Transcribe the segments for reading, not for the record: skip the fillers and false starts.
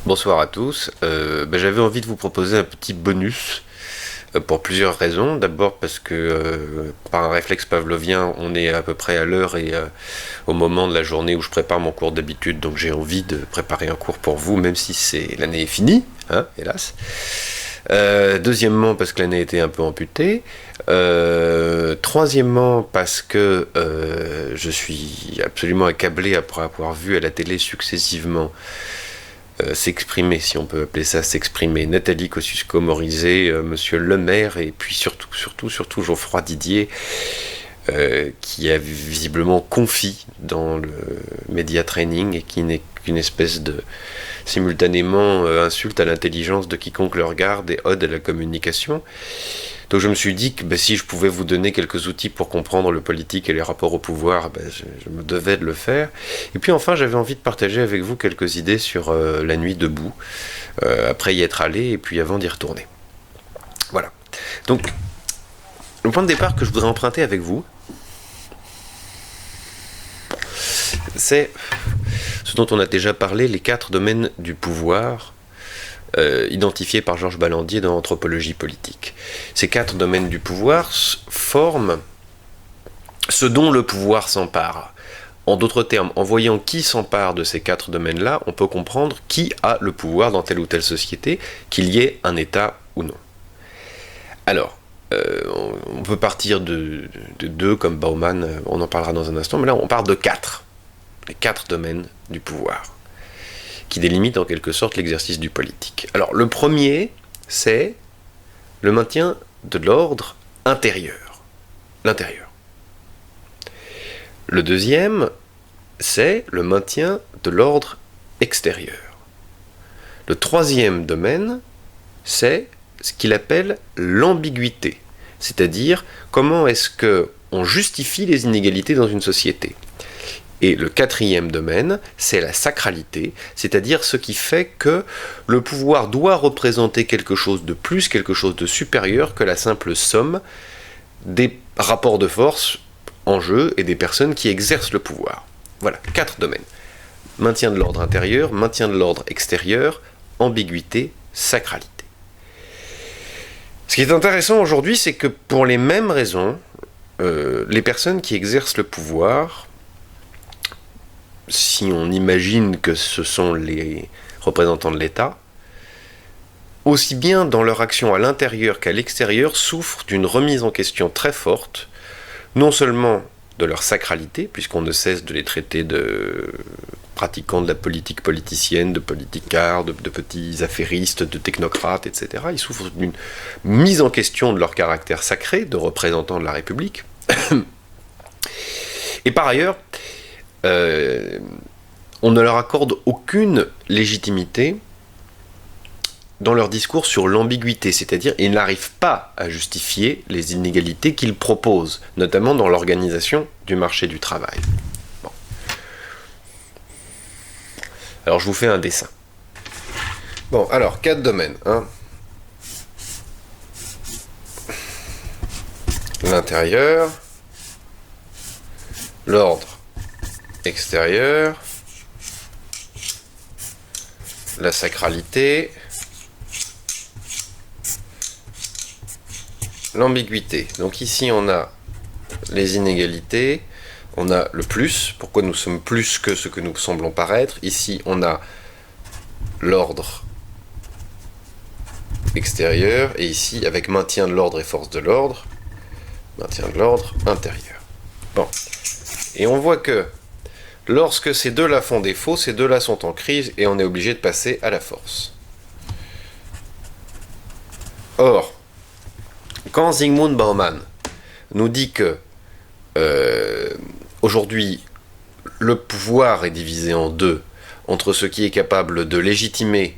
Bonsoir à tous. J'avais envie de vous proposer un petit bonus pour plusieurs raisons. D'abord parce que par un réflexe pavlovien, on est à peu près à l'heure et au moment de la journée où je prépare mon cours d'habitude, donc j'ai envie de préparer un cours pour vous, même si l'année est finie, hein, hélas. Deuxièmement, parce que l'année était un peu amputée. Troisièmement, parce que je suis absolument accablé après avoir vu à la télé successivement s'exprimer, si on peut appeler ça s'exprimer, Nathalie Kosciusko-Morizet, Monsieur Le Maire, et puis surtout Geoffroy Didier, qui a visiblement confi dans le média training et qui n'est qu'une espèce de simultanément insulte à l'intelligence de quiconque le regarde et ode à la communication. Donc je me suis dit que si je pouvais vous donner quelques outils pour comprendre le politique et les rapports au pouvoir, je me devais de le faire. Et puis enfin, j'avais envie de partager avec vous quelques idées sur la nuit debout, après y être allé et puis avant d'y retourner. Voilà. Donc, le point de départ que je voudrais emprunter avec vous, c'est ce dont on a déjà parlé, les 4 domaines du pouvoir, identifiés par Georges Balandier dans Anthropologie politique. Ces 4 domaines du pouvoir forment ce dont le pouvoir s'empare. En d'autres termes, en voyant qui s'empare de ces 4 domaines-là, on peut comprendre qui a le pouvoir dans telle ou telle société, qu'il y ait un État ou non. Alors, on peut partir de 2 comme Bauman, on en parlera dans un instant, mais là on part de 4. Les 4 domaines du pouvoir, qui délimitent en quelque sorte l'exercice du politique. Alors, le premier, c'est le maintien de l'ordre intérieur. L'intérieur. Le deuxième, c'est le maintien de l'ordre extérieur. Le troisième domaine, c'est ce qu'il appelle l'ambiguïté, c'est-à-dire comment est-ce qu'on justifie les inégalités dans une société. Et le quatrième domaine, c'est la sacralité, c'est-à-dire ce qui fait que le pouvoir doit représenter quelque chose de plus, quelque chose de supérieur que la simple somme des rapports de force en jeu et des personnes qui exercent le pouvoir. Voilà, 4 domaines. Maintien de l'ordre intérieur, maintien de l'ordre extérieur, ambiguïté, sacralité. Ce qui est intéressant aujourd'hui, c'est que pour les mêmes raisons, les personnes qui exercent le pouvoir, si on imagine que ce sont les représentants de l'État, aussi bien dans leur action à l'intérieur qu'à l'extérieur, souffrent d'une remise en question très forte, non seulement de leur sacralité, puisqu'on ne cesse de les traiter de pratiquants de la politique politicienne, de politicards, de petits affairistes, de technocrates, etc. Ils souffrent d'une mise en question de leur caractère sacré, de représentants de la République. Et par ailleurs, on ne leur accorde aucune légitimité dans leur discours sur l'ambiguïté, c'est-à-dire ils n'arrivent pas à justifier les inégalités qu'ils proposent, notamment dans l'organisation du marché du travail. Bon. Alors je vous fais un dessin. Bon, alors 4 domaines. Hein. L'intérieur, l'ordre extérieur, la sacralité, l'ambiguïté. Donc ici on a les inégalités, on a le plus, pourquoi nous sommes plus que ce que nous semblons paraître. Ici on a l'ordre extérieur, et ici avec maintien de l'ordre et force de l'ordre, maintien de l'ordre intérieur. Bon, et on voit que lorsque ces deux-là font défaut, ces deux-là sont en crise et on est obligé de passer à la force. Or, quand Zygmunt Bauman nous dit que aujourd'hui le pouvoir est divisé en deux, entre ce qui est capable de légitimer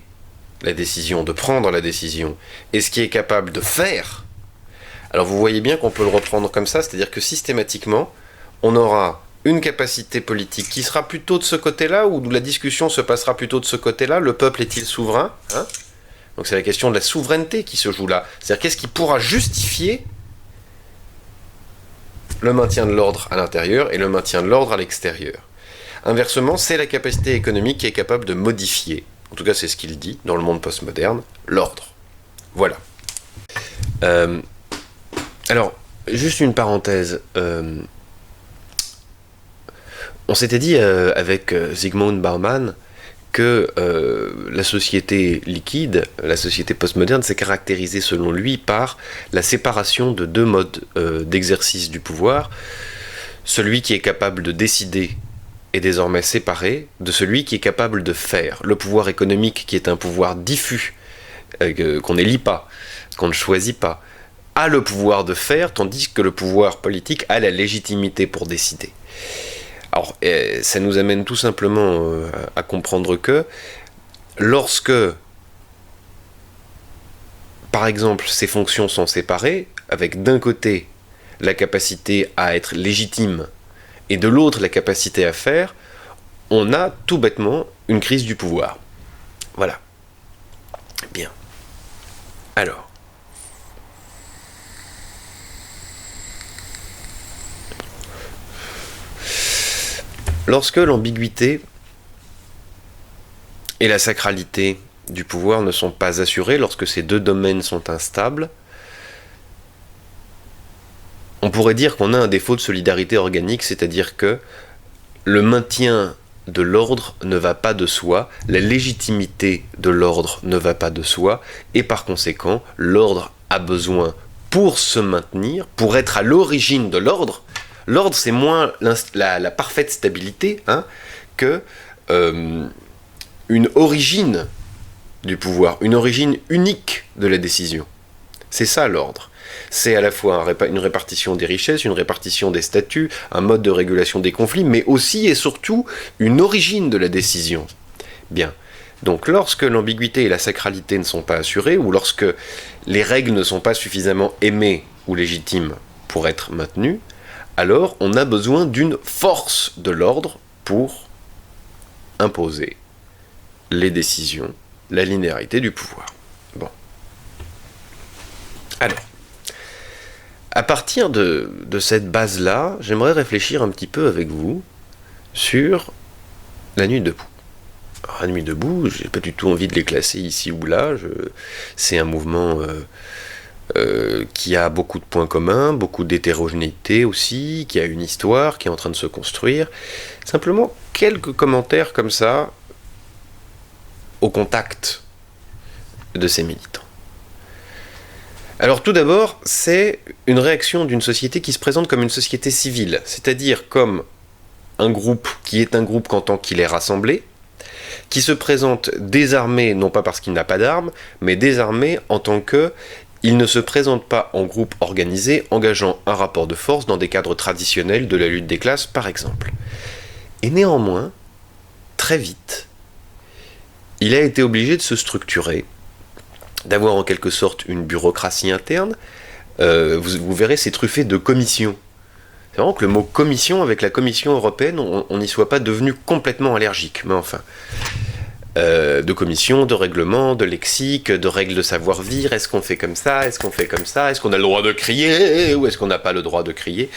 la décision, de prendre la décision, et ce qui est capable de faire, alors vous voyez bien qu'on peut le reprendre comme ça, c'est-à-dire que systématiquement, on aura une capacité politique qui sera plutôt de ce côté-là, ou la discussion se passera plutôt de ce côté-là. Le peuple est-il souverain, hein? Donc c'est la question de la souveraineté qui se joue là. C'est-à-dire qu'est-ce qui pourra justifier le maintien de l'ordre à l'intérieur et le maintien de l'ordre à l'extérieur. Inversement, c'est la capacité économique qui est capable de modifier en tout cas c'est ce qu'il dit dans le monde postmoderne, l'ordre. Voilà. Alors, juste une parenthèse. On s'était dit avec Zygmunt Bauman que la société liquide, la société postmoderne, s'est caractérisée selon lui par la séparation de deux modes d'exercice du pouvoir. Celui qui est capable de décider est désormais séparé de celui qui est capable de faire. Le pouvoir économique, qui est un pouvoir diffus, qu'on n'élit pas, qu'on ne choisit pas, a le pouvoir de faire, tandis que le pouvoir politique a la légitimité pour décider. Alors, ça nous amène tout simplement à comprendre que lorsque, par exemple, ces fonctions sont séparées, avec d'un côté la capacité à être légitime et de l'autre la capacité à faire, on a tout bêtement une crise du pouvoir. Voilà. Bien. Alors. Lorsque l'ambiguïté et la sacralité du pouvoir ne sont pas assurées, lorsque ces deux domaines sont instables, on pourrait dire qu'on a un défaut de solidarité organique, c'est-à-dire que le maintien de l'ordre ne va pas de soi, la légitimité de l'ordre ne va pas de soi, et par conséquent, l'ordre a besoin, pour se maintenir, pour être à l'origine de l'ordre, l'ordre, c'est moins la parfaite stabilité que une origine du pouvoir, une origine unique de la décision. C'est ça l'ordre. C'est à la fois une répartition des richesses, une répartition des statuts, un mode de régulation des conflits, mais aussi et surtout une origine de la décision. Bien. Donc lorsque l'ambiguïté et la sacralité ne sont pas assurées, ou lorsque les règles ne sont pas suffisamment aimées ou légitimes pour être maintenues, alors on a besoin d'une force de l'ordre pour imposer les décisions, la linéarité du pouvoir. Bon. Alors, à partir de cette base-là, j'aimerais réfléchir un petit peu avec vous sur la nuit debout. Alors, la nuit debout, j'ai pas du tout envie de les classer ici ou là, c'est un mouvement qui a beaucoup de points communs, beaucoup d'hétérogénéité aussi, qui a une histoire, qui est en train de se construire. Simplement, quelques commentaires comme ça, au contact de ces militants. Alors tout d'abord, c'est une réaction d'une société qui se présente comme une société civile, c'est-à-dire comme un groupe qui est un groupe qu'en tant qu'il est rassemblé, qui se présente désarmé, non pas parce qu'il n'a pas d'armes, mais désarmé en tant que il ne se présente pas en groupe organisé, engageant un rapport de force dans des cadres traditionnels de la lutte des classes, par exemple. Et néanmoins, très vite, il a été obligé de se structurer, d'avoir en quelque sorte une bureaucratie interne. Vous verrez, c'est truffé de commissions. C'est vraiment que le mot commission, avec la Commission européenne, on n'y soit pas devenu complètement allergique, mais enfin. De commissions, de règlements, de lexique, de règles de savoir-vivre, est-ce qu'on fait comme ça, est-ce qu'on fait comme ça, est-ce qu'on a le droit de crier, ou est-ce qu'on n'a pas le droit de crier.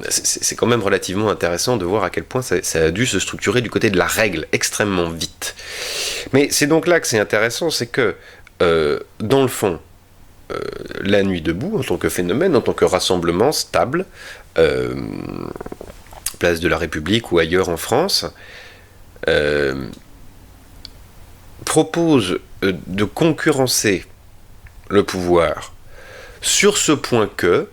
C'est quand même relativement intéressant de voir à quel point ça a dû se structurer du côté de la règle extrêmement vite. Mais c'est donc là que c'est intéressant, c'est que, dans le fond, la nuit debout, en tant que phénomène, en tant que rassemblement stable, place de la République ou ailleurs en France, propose de concurrencer le pouvoir sur ce point que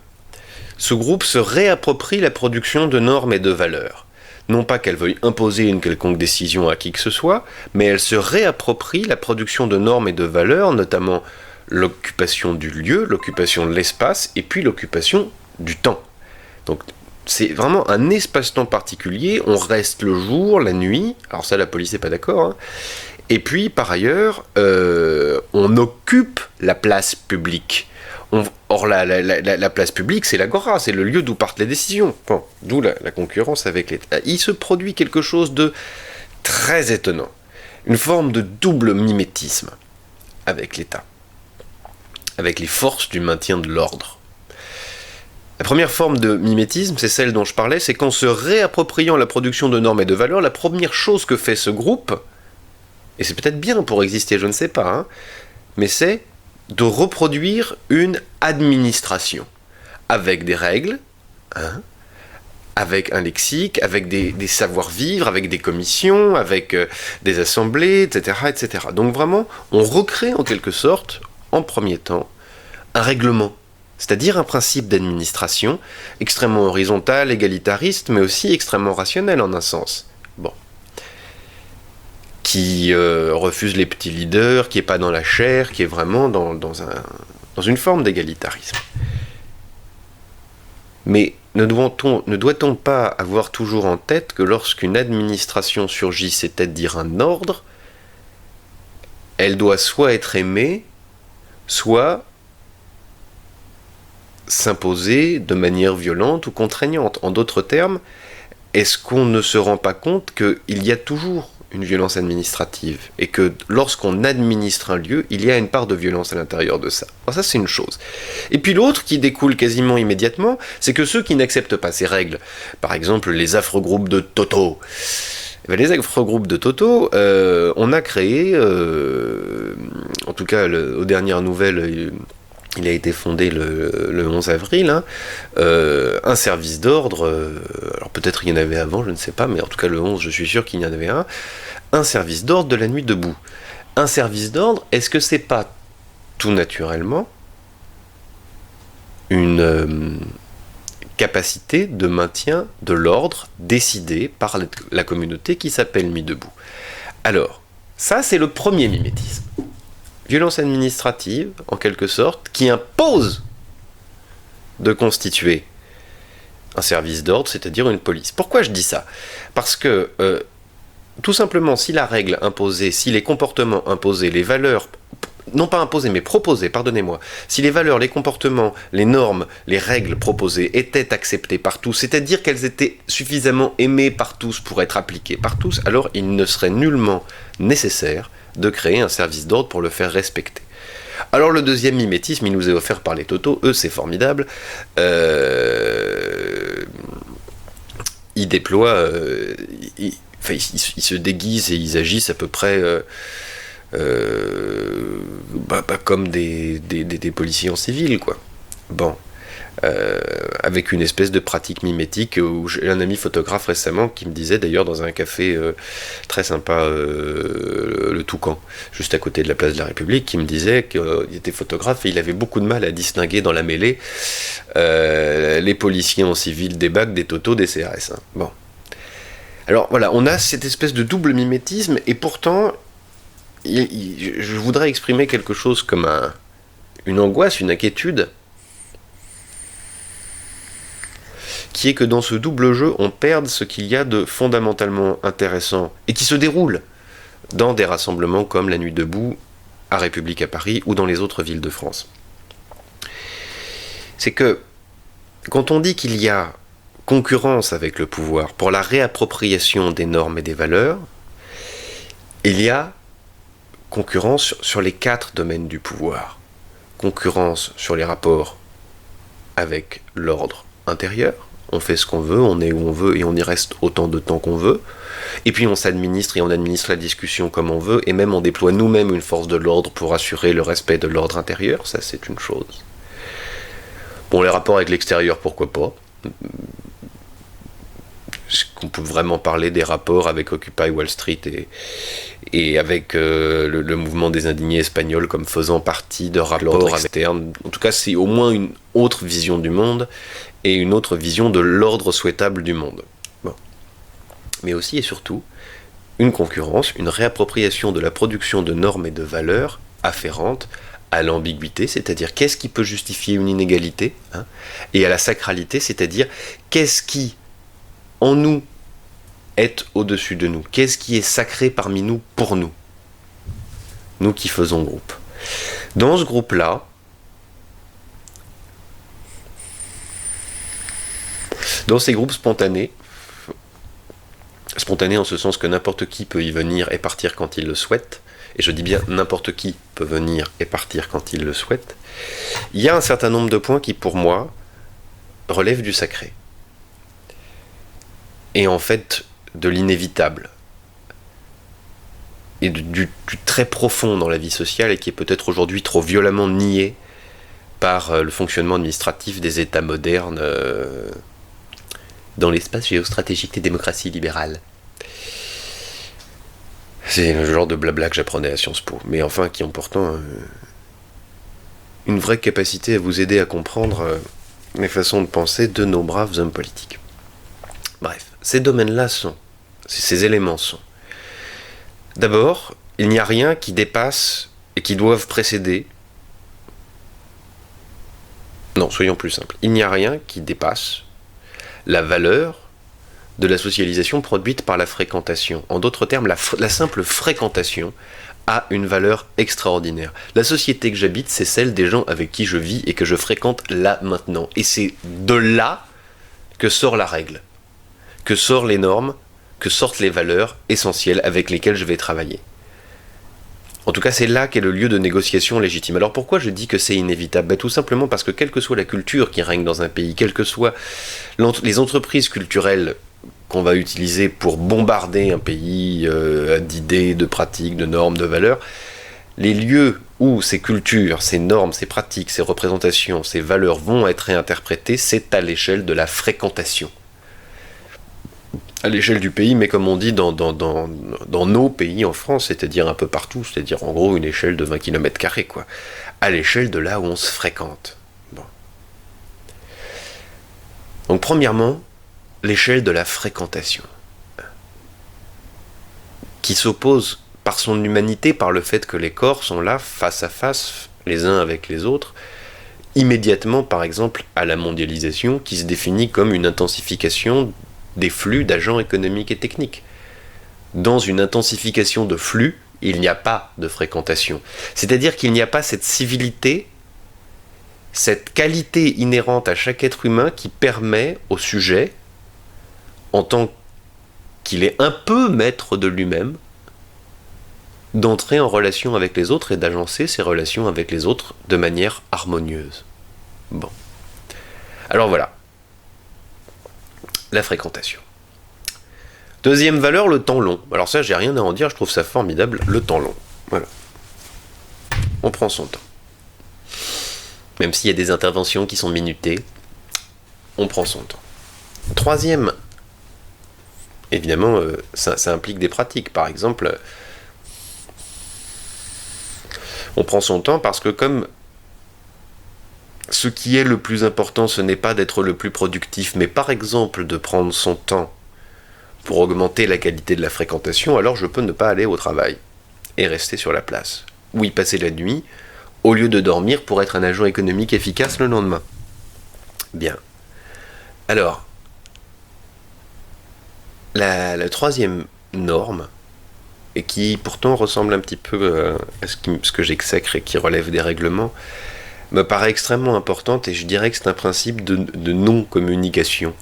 ce groupe se réapproprie la production de normes et de valeurs. Non pas qu'elle veuille imposer une quelconque décision à qui que ce soit, mais elle se réapproprie la production de normes et de valeurs, notamment l'occupation du lieu, l'occupation de l'espace, et puis l'occupation du temps. Donc c'est vraiment un espace-temps particulier, on reste le jour, la nuit, alors ça la police n'est pas d'accord, et puis par ailleurs, on occupe la place publique. Or la place publique, c'est l'agora, c'est le lieu d'où partent les décisions. Bon, d'où la concurrence avec l'État. Il se produit quelque chose de très étonnant, une forme de double mimétisme avec l'État, avec les forces du maintien de l'ordre. La première forme de mimétisme, c'est celle dont je parlais, c'est qu'en se réappropriant la production de normes et de valeurs, la première chose que fait ce groupe, et c'est peut-être bien pour exister, je ne sais pas, hein, mais c'est de reproduire une administration avec des règles, hein, avec un lexique, avec des savoir-vivre, avec des commissions, avec des assemblées, etc., etc. Donc vraiment, on recrée en quelque sorte, en premier temps, un règlement, c'est-à-dire un principe d'administration extrêmement horizontal, égalitariste, mais aussi extrêmement rationnel en un sens. Bon. Qui refuse les petits leaders, qui n'est pas dans la chair, qui est vraiment dans une forme d'égalitarisme. Mais ne doit-on pas avoir toujours en tête que lorsqu'une administration surgit, c'est-à-dire un ordre, elle doit soit être aimée, soit s'imposer de manière violente ou contraignante. En d'autres termes, est-ce qu'on ne se rend pas compte qu'il y a toujours une violence administrative et que lorsqu'on administre un lieu, il y a une part de violence à l'intérieur de ça. Alors ça, c'est une chose. Et puis l'autre qui découle quasiment immédiatement, c'est que ceux qui n'acceptent pas ces règles, par exemple les affreux groupes de Toto, les affreux groupes de Toto, on a créé, en tout cas aux dernières nouvelles, il a été fondé le 11 avril, hein, un service d'ordre, alors peut-être il y en avait avant, je ne sais pas, mais en tout cas le 11, je suis sûr qu'il y en avait un service d'ordre de la nuit debout. Un service d'ordre, est-ce que c'est pas tout naturellement une capacité de maintien de l'ordre décidée par la communauté qui s'appelle Nuit debout? Alors, ça c'est le premier mimétisme. Violence administrative, en quelque sorte, qui impose de constituer un service d'ordre, c'est-à-dire une police. Pourquoi je dis ça? Parce que, tout simplement, si la règle imposée, si les comportements imposés, les valeurs, non pas imposées, mais proposées, pardonnez-moi, si les valeurs, les comportements, les normes, les règles proposées étaient acceptées par tous, c'est-à-dire qu'elles étaient suffisamment aimées par tous pour être appliquées par tous, alors il ne serait nullement nécessaire de créer un service d'ordre pour le faire respecter. Alors le deuxième mimétisme, il nous est offert par les Toto, eux c'est formidable, ils déploient, ils se déguisent et ils agissent à peu près comme des policiers en civil, quoi. Bon. Avec une espèce de pratique mimétique où j'ai un ami photographe récemment qui me disait, d'ailleurs dans un café très sympa, le Toucan, juste à côté de la place de la République, qui me disait qu'il était photographe et il avait beaucoup de mal à distinguer dans la mêlée les policiers en civil des BAC, des Toto, des CRS. Hein. Bon. Alors voilà, on a cette espèce de double mimétisme et pourtant je voudrais exprimer quelque chose comme une angoisse, une inquiétude, qui est que dans ce double jeu, on perde ce qu'il y a de fondamentalement intéressant et qui se déroule dans des rassemblements comme la Nuit debout à République à Paris ou dans les autres villes de France. C'est que quand on dit qu'il y a concurrence avec le pouvoir pour la réappropriation des normes et des valeurs, il y a concurrence sur les 4 domaines du pouvoir. Concurrence sur les rapports avec l'ordre intérieur, on fait ce qu'on veut, on est où on veut et on y reste autant de temps qu'on veut. Et puis on s'administre et on administre la discussion comme on veut, et même on déploie nous-mêmes une force de l'ordre pour assurer le respect de l'ordre intérieur, ça c'est une chose. Bon, les rapports avec l'extérieur, pourquoi pas. Est-ce qu'on peut vraiment parler des rapports avec Occupy Wall Street et avec le mouvement des indignés espagnols comme faisant partie de rapports externes? En tout cas, c'est au moins une autre vision du monde et une autre vision de l'ordre souhaitable du monde. Bon. Mais aussi et surtout, une concurrence, une réappropriation de la production de normes et de valeurs afférentes à l'ambiguïté, c'est-à-dire qu'est-ce qui peut justifier une inégalité, hein, et à la sacralité, c'est-à-dire qu'est-ce qui en nous est au-dessus de nous, qu'est-ce qui est sacré parmi nous pour nous, nous qui faisons groupe. Dans ce groupe-là, dans ces groupes spontanés en ce sens que n'importe qui peut y venir et partir quand il le souhaite, et je dis bien n'importe qui peut venir et partir quand il le souhaite, il y a un certain nombre de points qui, pour moi, relèvent du sacré. Et en fait, de l'inévitable. et du très profond dans la vie sociale et qui est peut-être aujourd'hui trop violemment nié par le fonctionnement administratif des États modernes dans l'espace géostratégique des démocraties libérales. C'est le genre de blabla que j'apprenais à Sciences Po, mais enfin qui ont pourtant une vraie capacité à vous aider à comprendre les façons de penser de nos braves hommes politiques. Bref, ces domaines-là ces éléments sont. D'abord, il n'y a rien qui dépasse et qui doive précéder. Non, soyons plus simples. Il n'y a rien qui dépasse la valeur de la socialisation produite par la fréquentation. En d'autres termes, la simple fréquentation a une valeur extraordinaire. La société que j'habite, c'est celle des gens avec qui je vis et que je fréquente là, maintenant. Et c'est de là que sort la règle, que sortent les normes, que sortent les valeurs essentielles avec lesquelles je vais travailler. En tout cas, c'est là qu'est le lieu de négociation légitime. Alors pourquoi je dis que c'est inévitable ? Tout simplement parce que quelle que soit la culture qui règne dans un pays, quelles que soient les entreprises culturelles qu'on va utiliser pour bombarder un pays d'idées, de pratiques, de normes, de valeurs, les lieux où ces cultures, ces normes, ces pratiques, ces représentations, ces valeurs vont être réinterprétées, c'est à l'échelle de la fréquentation. À l'échelle du pays, mais comme on dit dans nos pays en France, c'est-à-dire un peu partout, c'est-à-dire en gros une échelle de 20 km², quoi. À l'échelle de là où on se fréquente. Bon. Donc premièrement, l'échelle de la fréquentation, qui s'oppose par son humanité, par le fait que les corps sont là, face à face, les uns avec les autres, immédiatement, par exemple, à la mondialisation, qui se définit comme une intensification des flux d'agents économiques et techniques. Dans une intensification de flux, il n'y a pas de fréquentation. C'est-à-dire qu'il n'y a pas cette civilité, cette qualité inhérente à chaque être humain qui permet au sujet, en tant qu'il est un peu maître de lui-même, d'entrer en relation avec les autres et d'agencer ces relations avec les autres de manière harmonieuse. Bon. Alors voilà. La fréquentation. Deuxième valeur, le temps long. Alors ça, j'ai rien à en dire, je trouve ça formidable, le temps long. Voilà. On prend son temps. Même s'il y a des interventions qui sont minutées, on prend son temps. Troisième, évidemment, ça implique des pratiques. Par exemple, on prend son temps parce que comme ce qui est le plus important, ce n'est pas d'être le plus productif, mais par exemple de prendre son temps pour augmenter la qualité de la fréquentation, alors je peux ne pas aller au travail et rester sur la place, ou y passer la nuit, au lieu de dormir pour être un agent économique efficace le lendemain. Bien. Alors, la troisième norme, et qui pourtant ressemble un petit peu à ce que j'exècre et qui relève des règlements, me paraît extrêmement importante, et je dirais que c'est un principe de non-communication.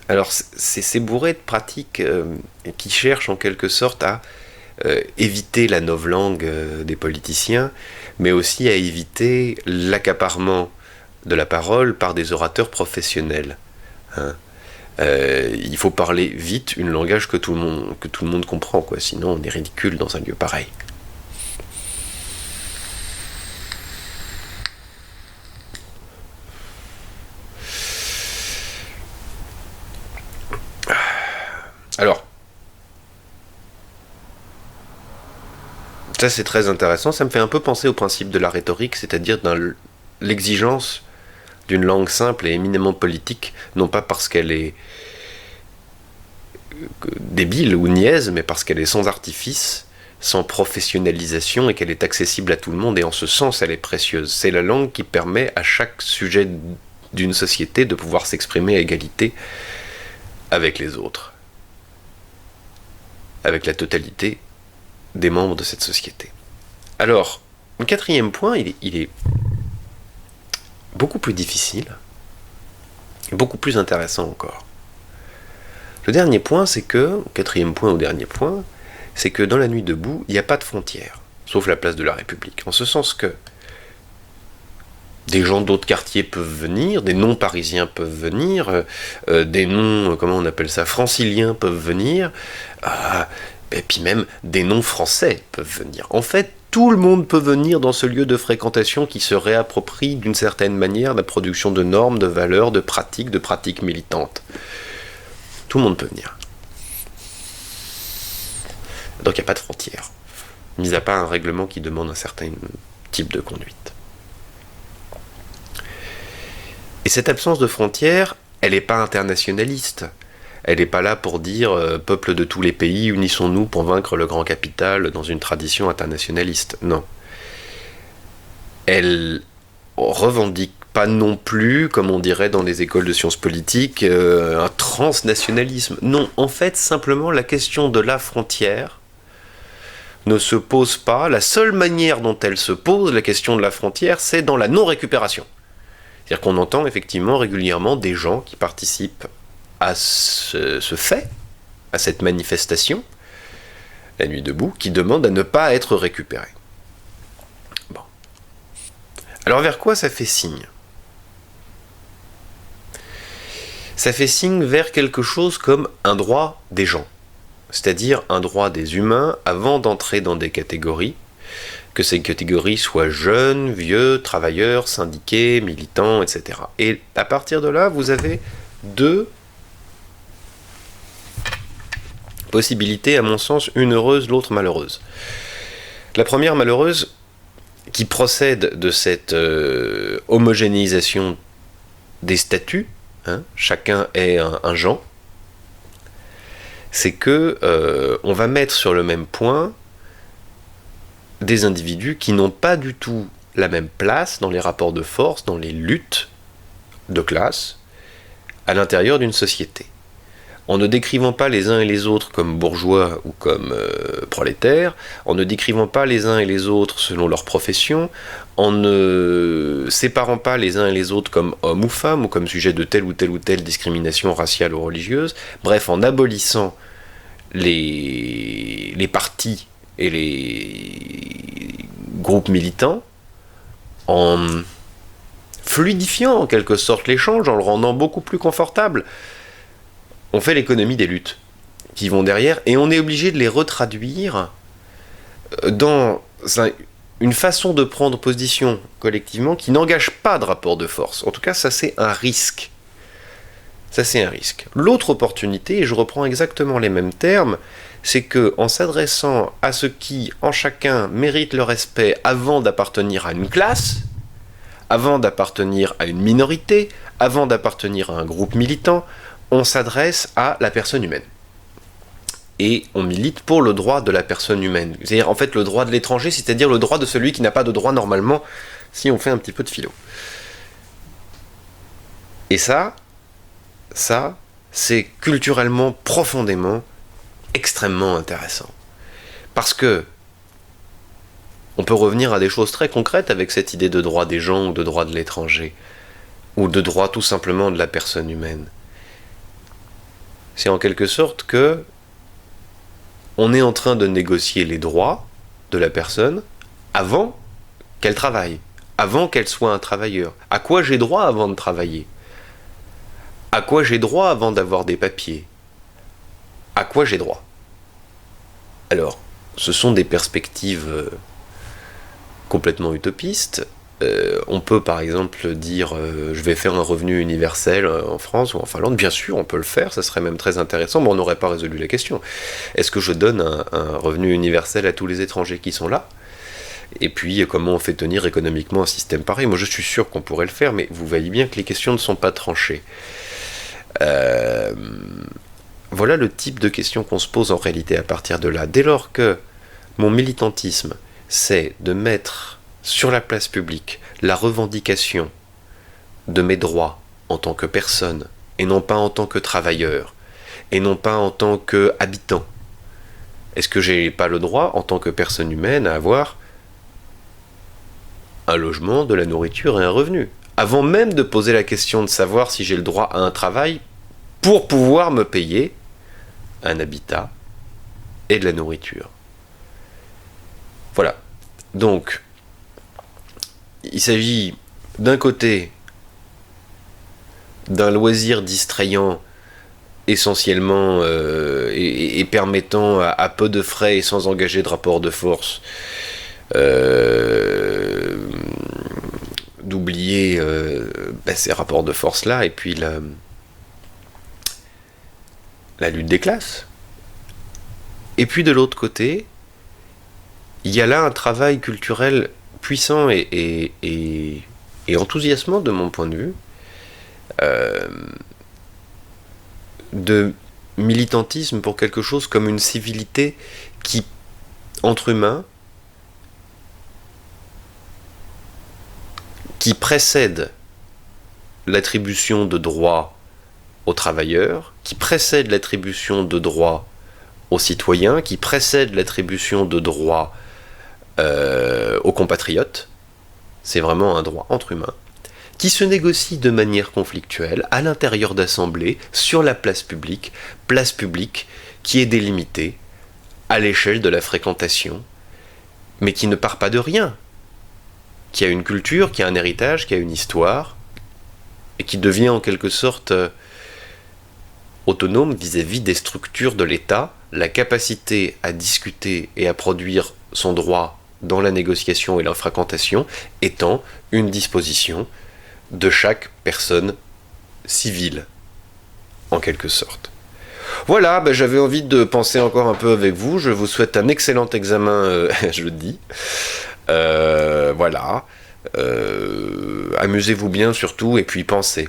Alors c'est bourré de pratiques qui cherchent en quelque sorte à éviter la novlangue des politiciens, mais aussi à éviter l'accaparement de la parole par des orateurs professionnels. Hein. Il faut parler vite, un langage que tout le monde comprend, quoi. Sinon on est ridicule dans un lieu pareil. Alors, ça c'est très intéressant, ça me fait un peu penser au principe de la rhétorique, c'est-à-dire l'exigence d'une langue simple et éminemment politique, non pas parce qu'elle est débile ou niaise, mais parce qu'elle est sans artifice, sans professionnalisation et qu'elle est accessible à tout le monde, et en ce sens elle est précieuse. C'est la langue qui permet à chaque sujet d'une société de pouvoir s'exprimer à égalité avec les autres, avec la totalité des membres de cette société. Alors, le quatrième point, il est beaucoup plus difficile, et beaucoup plus intéressant encore. Le dernier point, c'est que, quatrième point ou dernier point, c'est que dans la nuit debout, il n'y a pas de frontières, sauf la place de la République. En ce sens que des gens d'autres quartiers peuvent venir, des non-parisiens peuvent venir, des non, comment on appelle ça, franciliens peuvent venir, Et puis même des non-français peuvent venir. En fait, tout le monde peut venir dans ce lieu de fréquentation qui se réapproprie d'une certaine manière la production de normes, de valeurs, de pratiques militantes. Tout le monde peut venir. Donc il n'y a pas de frontières, mis à part un règlement qui demande un certain type de conduite. Et cette absence de frontières, elle n'est pas internationaliste. Elle n'est pas là pour dire peuple de tous les pays, unissons-nous pour vaincre le grand capital dans une tradition internationaliste. Non. Elle revendique pas non plus, comme on dirait dans les écoles de sciences politiques, un transnationalisme. Non, en fait, simplement la question de la frontière ne se pose pas. La seule manière dont elle se pose, la question de la frontière, c'est dans la non-récupération. C'est-à-dire qu'on entend effectivement régulièrement des gens qui participent à ce fait, à cette manifestation, la nuit debout, qui demandent à ne pas être récupérés. Bon. Alors vers quoi ça fait signe ? Ça fait signe vers quelque chose comme un droit des gens, c'est-à-dire un droit des humains avant d'entrer dans des catégories, que ces catégories soient jeunes, vieux, travailleurs, syndiqués, militants, etc. Et à partir de là, vous avez deux possibilités, à mon sens, une heureuse, l'autre malheureuse. La première malheureuse, qui procède de cette homogénéisation des statuts, chacun est un genre, c'est que on va mettre sur le même point des individus qui n'ont pas du tout la même place dans les rapports de force, dans les luttes de classe, à l'intérieur d'une société. En ne décrivant pas les uns et les autres comme bourgeois ou comme prolétaires, en ne décrivant pas les uns et les autres selon leur profession, en ne séparant pas les uns et les autres comme hommes ou femmes, ou comme sujet de telle ou telle discrimination raciale ou religieuse, bref, en abolissant les partis et les groupes militants, en fluidifiant en quelque sorte l'échange, en le rendant beaucoup plus confortable, on fait l'économie des luttes qui vont derrière, et on est obligé de les retraduire dans une façon de prendre position collectivement qui n'engage pas de rapport de force. En tout cas, ça c'est un risque. Ça c'est un risque. L'autre opportunité, et je reprends exactement les mêmes termes, c'est que en s'adressant à ceux qui, en chacun, méritent le respect avant d'appartenir à une classe, avant d'appartenir à une minorité, avant d'appartenir à un groupe militant, on s'adresse à la personne humaine. Et on milite pour le droit de la personne humaine. C'est-à-dire, en fait, le droit de l'étranger, c'est-à-dire le droit de celui qui n'a pas de droit normalement, si on fait un petit peu de philo. Et ça, c'est culturellement, profondément, extrêmement intéressant. Parce que on peut revenir à des choses très concrètes avec cette idée de droit des gens ou de droit de l'étranger, ou de droit tout simplement de la personne humaine. C'est en quelque sorte que on est en train de négocier les droits de la personne avant qu'elle travaille, avant qu'elle soit un travailleur. À quoi j'ai droit avant de travailler ? À quoi j'ai droit avant d'avoir des papiers ? À quoi j'ai droit ? Alors, ce sont des perspectives complètement utopistes. On peut par exemple dire je vais faire un revenu universel en France ou en Finlande. Bien sûr, on peut le faire, ça serait même très intéressant, mais on n'aurait pas résolu la question. Est-ce que je donne un revenu universel à tous les étrangers qui sont là ? Et puis, comment on fait tenir économiquement un système pareil ? Moi, je suis sûr qu'on pourrait le faire, mais vous voyez bien que les questions ne sont pas tranchées. Voilà le type de questions qu'on se pose en réalité à partir de là. Dès lors que mon militantisme, c'est de mettre sur la place publique la revendication de mes droits en tant que personne, et non pas en tant que travailleur, et non pas en tant qu'habitant. Est-ce que j'ai pas le droit, en tant que personne humaine, à avoir un logement, de la nourriture et un revenu ? Avant même de poser la question de savoir si j'ai le droit à un travail pour pouvoir me payer un habitat et de la nourriture. Voilà. Donc, il s'agit d'un côté d'un loisir distrayant essentiellement et permettant à peu de frais et sans engager de rapport de force d'oublier ces rapports de force-là, et puis la lutte des classes. Et puis de l'autre côté, il y a là un travail culturel puissant et enthousiasmant de mon point de vue, de militantisme pour quelque chose comme une civilité qui, entre humains, qui précède l'attribution de droits aux travailleurs, qui précède l'attribution de droits aux citoyens, qui précède l'attribution de droits aux compatriotes. C'est vraiment un droit entre humains, qui se négocie de manière conflictuelle à l'intérieur d'assemblées, sur la place publique qui est délimitée à l'échelle de la fréquentation, mais qui ne part pas de rien, qui a une culture, qui a un héritage, qui a une histoire, et qui devient en quelque sorte autonome vis-à-vis des structures de l'État, la capacité à discuter et à produire son droit dans la négociation et la fréquentation étant une disposition de chaque personne civile, en quelque sorte. Voilà, j'avais envie de penser encore un peu avec vous. Je vous souhaite un excellent examen jeudi. Voilà. Amusez-vous bien surtout, et puis pensez.